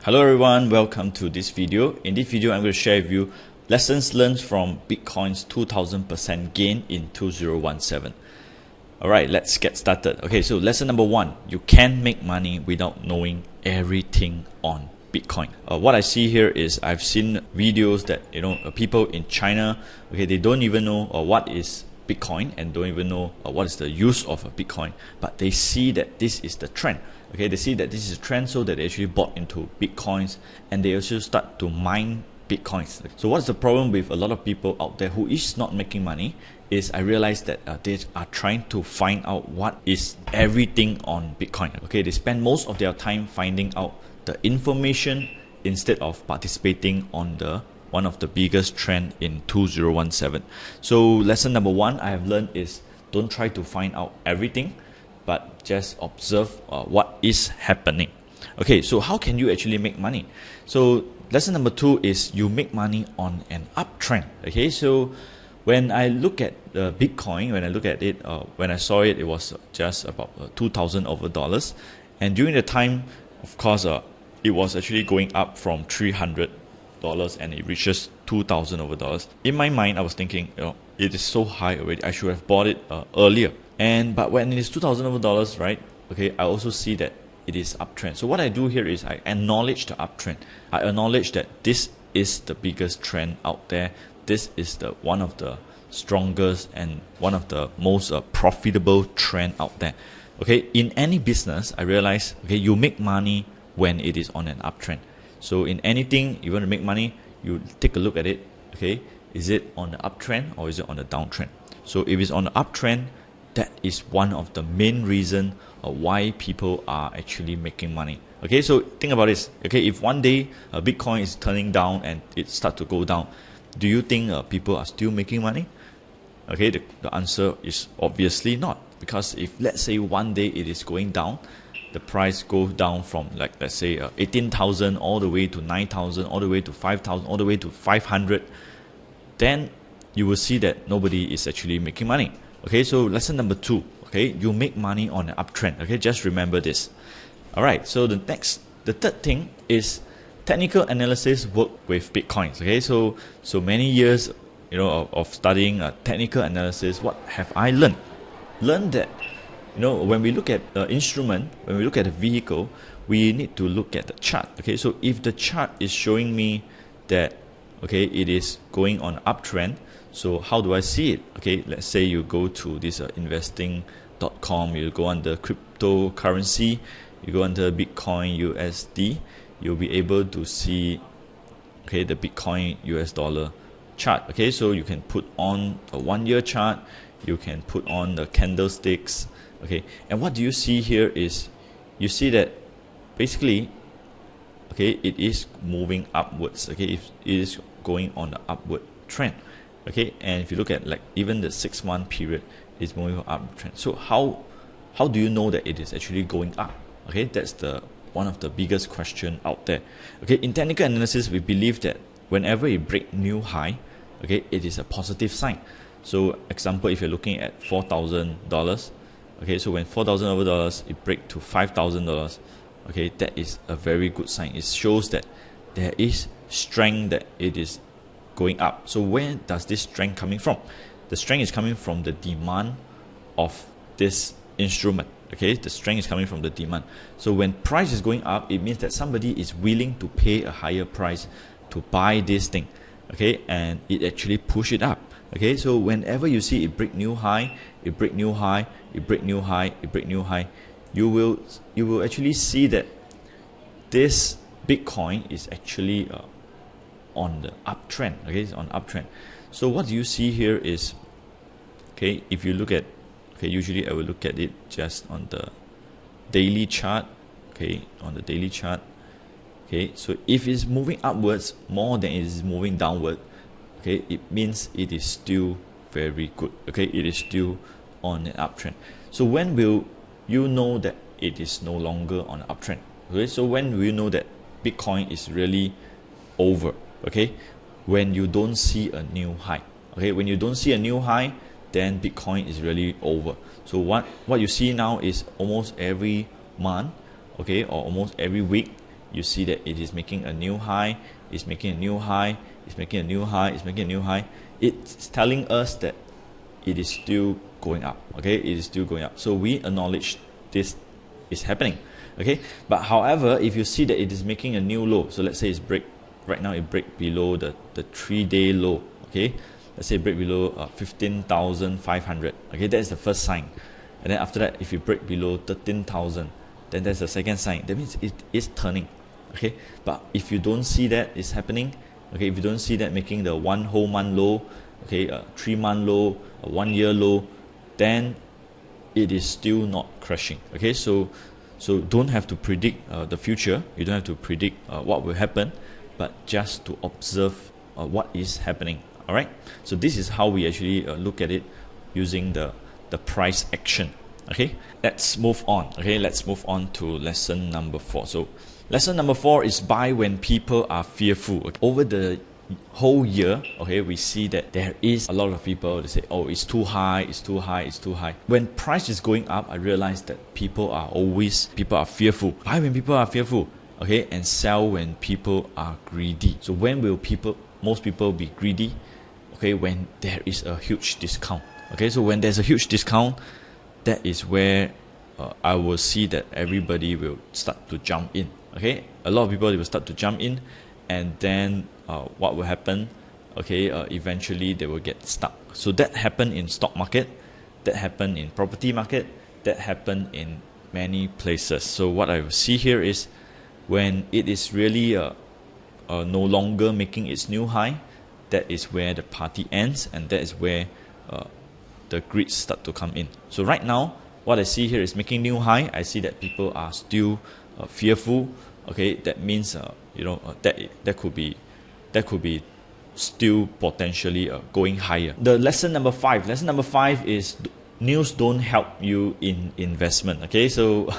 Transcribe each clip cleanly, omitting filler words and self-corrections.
Hello everyone, welcome to this video. In this video, I'm going to share with you lessons learned from Bitcoin's 2000% gain in 2017. Alright, let's get started. Okay, so lesson number one, you can't make money without knowing everything on Bitcoin. What I see here is I've seen videos that people in China, okay, they don't even know what is Bitcoin and don't even know what is the use of a Bitcoin, but they see that this is the trend. Okay, they see that this is a trend, so that they actually bought into Bitcoins and they also start to mine Bitcoins. So what's the problem with a lot of people out there who is not making money is I realize that they are trying to find out what is everything on Bitcoin. Okay, they spend most of their time finding out the information instead of participating on the one of the biggest trend in 2017. So lesson number one I have learned is don't try to find out everything, but just observe what is happening. Okay, so how can you actually make money? So lesson number two is you make money on an uptrend. Okay, so when I look at the Bitcoin, when I look at it, when I saw it, it was just about $2,000 over, and during the time, of course, it was actually going up from $300 and it reaches $2,000 over. In my mind, I was thinking, it is so high already. I should have bought it earlier. But when it is $2,000 over, right? Okay, I also see that it is uptrend. So what I do here is I acknowledge the uptrend. I acknowledge that this is the biggest trend out there. This is the one of the strongest and one of the most profitable trend out there. Okay, in any business, I realize, okay, you make money when it is on an uptrend. So in anything you want to make money, you take a look at it. Okay, is it on the uptrend or is it on the downtrend? So if it's on the uptrend, that is one of the main reasons why people are actually making money. Okay, so think about this. Okay, if one day Bitcoin is turning down and it starts to go down, do you think people are still making money? Okay, the answer is obviously not, because if let's say one day it is going down, the price goes down from, like, let's say 18,000 all the way to 9,000, all the way to 5,000, all the way to 500, then you will see that nobody is actually making money. Okay, so lesson number two, okay, you make money on an uptrend. Okay, just remember this. All right, so the third thing is technical analysis work with Bitcoins. Okay, so many years, of studying technical analysis, what have I learned? Learned that, when we look at instrument, when we look at a vehicle, we need to look at the chart. Okay, so if the chart is showing me that, okay, it is going on uptrend, so how do I see it? Okay, let's say you go to this investing.com, you go under cryptocurrency, you go under Bitcoin USD, you'll be able to see, okay, the Bitcoin US dollar chart. Okay, so you can put on a 1 year chart, you can put on the candlesticks. Okay, and what do you see here is you see that basically, okay, it is moving upwards. Okay, it is going on the upward trend. Okay, and if you look at, like, even the 6-month period is moving on uptrend. So how do you know that it is actually going up? Okay, that's one of the biggest question out there. Okay, in technical analysis, we believe that whenever it break new high, okay, it is a positive sign. So example, if you're looking at $4,000, okay, so when $4,000 over it break to $5,000, okay, that is a very good sign. It shows that there is strength, that it is going up. So where does this strength coming from? The strength is coming from the demand of this instrument. Okay, the strength is coming from the demand. So when price is going up, it means that somebody is willing to pay a higher price to buy this thing. Okay, and it actually push it up. Okay, so whenever you see it break new high, it break new high, it break new high, it break new high, you will actually see that this Bitcoin is actually on the uptrend. Okay, it's on uptrend. So what you see here is, okay, if you look at, okay, usually I will look at it just on the daily chart. Okay, on the daily chart. Okay, so if it's moving upwards more than it is moving downward, okay, it means it is still very good. Okay, it is still on an uptrend. So when will you know that it is no longer on an uptrend? Okay, so when will you know that Bitcoin is really over? Okay, when you don't see a new high. Okay, when you don't see a new high, then Bitcoin is really over. So what you see now is almost every month, okay, or almost every week, you see that it is making a new high, it's making a new high, it's making a new high, it's making a new high. It's telling us that it is still going up. Okay, it is still going up. So we acknowledge this is happening. Okay, but however, if you see that it is making a new low, so let's say it's break right now, it break below the 3-day low. Okay, let's say break below 15,500. Okay, that is the first sign. And then after that, if you break below 13,000, then that's the second sign. That means it is turning. Okay, but if you don't see that it's happening, okay, if you don't see that making the 1 whole month low, okay, a 3-month low, a 1-year low, then it is still not crashing. Okay, so don't have to predict the future. You don't have to predict what will happen, but just to observe what is happening. All right, so this is how we actually look at it using the price action. Okay, let's move on. Okay, let's move on to lesson number 4. So lesson number 4 is buy when people are fearful. Okay. Over the whole year, okay, we see that there is a lot of people that say, oh, it's too high, it's too high, it's too high. When price is going up, I realize that people are fearful. Buy when people are fearful, okay, and sell when people are greedy. So when will most people be greedy? Okay, when there is a huge discount. Okay, so when there's a huge discount, that is where I will see that everybody will start to jump in. Okay, a lot of people will start to jump in, and then what will happen? Okay, eventually they will get stuck. So that happened in stock market, that happened in property market, that happened in many places. So what I see here is when it is really no longer making its new high, that is where the party ends, and that is where the greed start to come in. So right now, what I see here is making new high. I see that people are still fearful. Okay, that means that could be still potentially going higher. The lesson number 5. Lesson number 5 is news don't help you in investment. Okay, so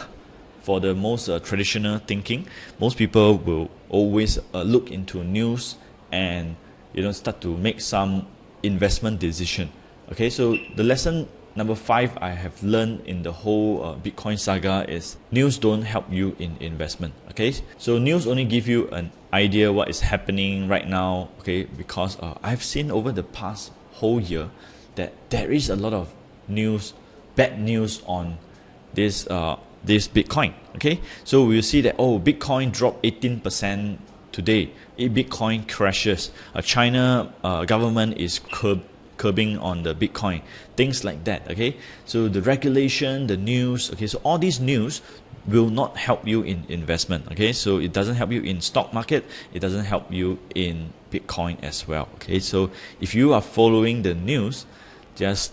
for the most traditional thinking, most people will always look into news and start to make some investment decision. Okay, so the lesson number 5 I have learned in the whole Bitcoin saga is news don't help you in investment. Okay, so news only give you an idea what is happening right now. Okay, because I've seen over the past whole year that there is a lot of news, bad news on this Bitcoin. Okay, so we'll see that Bitcoin dropped 18% today. If Bitcoin crashes, China government is curbing on the Bitcoin, things like that. Okay, so the regulation, the news, okay, so all these news will not help you in investment. Okay, so it doesn't help you in stock market, it doesn't help you in Bitcoin as well. Okay, so if you are following the news, just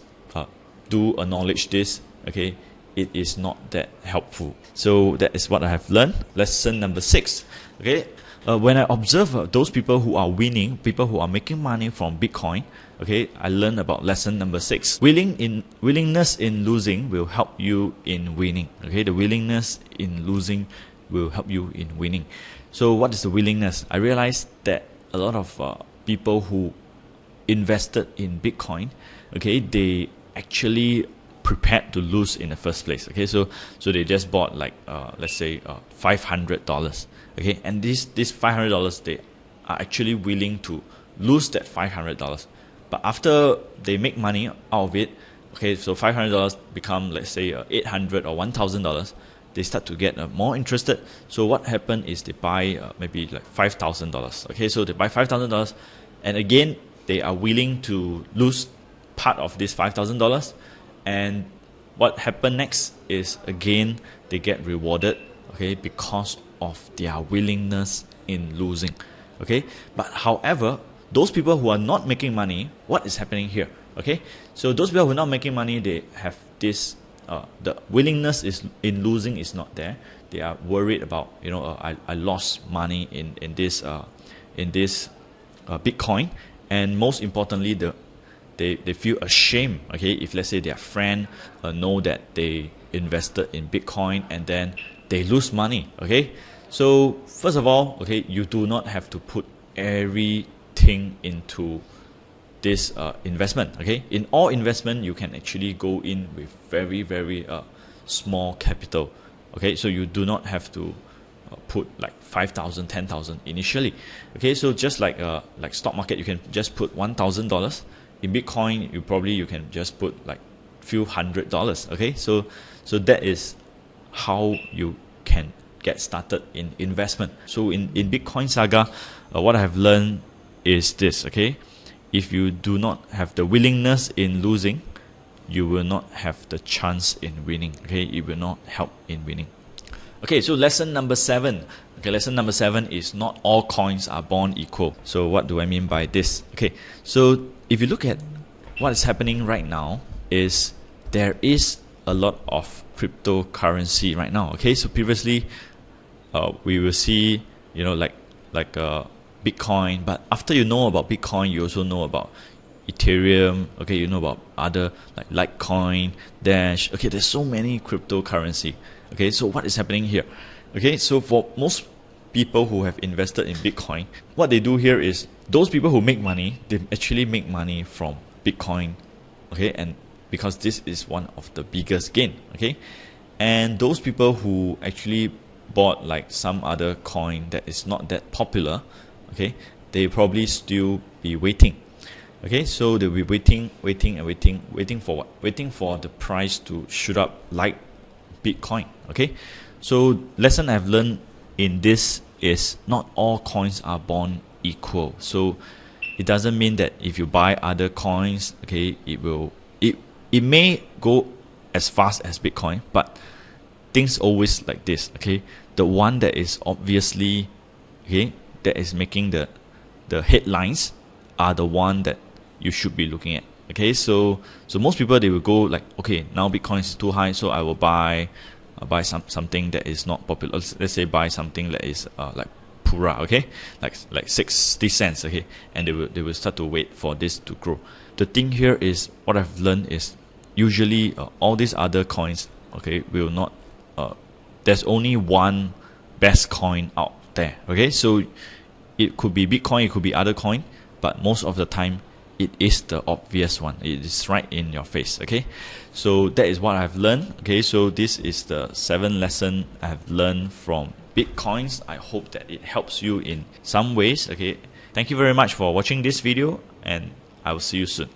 do acknowledge this. Okay, it is not that helpful. So that is what I have learned. Lesson number 6. Okay, when I observe those people who are winning, people who are making money from Bitcoin, okay, I learned about lesson number 6. Willingness in losing will help you in winning. Okay, the willingness in losing will help you in winning. So what is the willingness? I realized that a lot of people who invested in Bitcoin, okay, they actually prepared to lose in the first place. Okay, so they just bought like let's say $500. Okay, and this $500, they are actually willing to lose that $500. But after they make money out of it, okay, so $500 become, let's say, $800 or $1,000, they start to get more interested. So what happened is they buy maybe like $5,000. Okay, so they buy $5,000, and again they are willing to lose part of this $5,000. And what happened next is again they get rewarded. Okay, because of their willingness in losing. Okay, but however, those people who are not making money, what is happening here? Okay, so those people who are not making money, they have this the willingness is in losing is not there. They are worried about I lost money in this Bitcoin, and most importantly, they feel ashamed. Okay, if let's say their friend know that they invested in Bitcoin and then they lose money. Okay, so first of all, okay, you do not have to put everything into this investment. Okay, in all investment, you can actually go in with very small capital. Okay, so you do not have to put like 5,000, 10,000 initially. Okay, so just like stock market, you can just put $1,000. In Bitcoin, you can just put like few $100s. Okay, so that is how you can get started in investment. So in Bitcoin saga, what I have learned is this. Okay, if you do not have the willingness in losing, you will not have the chance in winning. Okay, it will not help in winning. Okay, so lesson number 7. Okay, lesson number 7 is not all coins are born equal. So what do I mean by this? Okay, so if you look at what is happening right now, is there is a lot of cryptocurrency right now. Okay, so previously we will see, you know, like Bitcoin, but after you know about Bitcoin, you also know about Ethereum. Okay, you know about other like Litecoin, Dash. Okay, there's so many cryptocurrency. Okay, so what is happening here? Okay, so for most people who have invested in Bitcoin, what they do here is those people who make money, they actually make money from Bitcoin. Okay, and because this is one of the biggest gain. Okay, and those people who actually bought like some other coin that is not that popular, okay, they probably still be waiting. Okay, so they'll be waiting for what? Waiting for the price to shoot up like Bitcoin. Okay, so lesson I've learned in this is not all coins are born equal. So it doesn't mean that if you buy other coins, okay, it may go as fast as Bitcoin, but things always like this. Okay, the one that is obviously, okay, that is making the headlines are the one that you should be looking at. Okay, so most people, they will go like, okay, now Bitcoin is too high, so I will buy something that is not popular. Let's say buy something that is like Pura, okay, like 60 cents. Okay, and they will start to wait for this to grow. The thing here is, what I've learned is usually all these other coins, okay, will not. There's only one best coin out there. Okay, so it could be Bitcoin, it could be other coin, but most of the time it is the obvious one. It is right in your face. Okay, so that is what I've learned. Okay, so this is the 7 lesson I've learned from Bitcoins. I hope that it helps you in some ways. Okay, thank you very much for watching this video, and I will see you soon.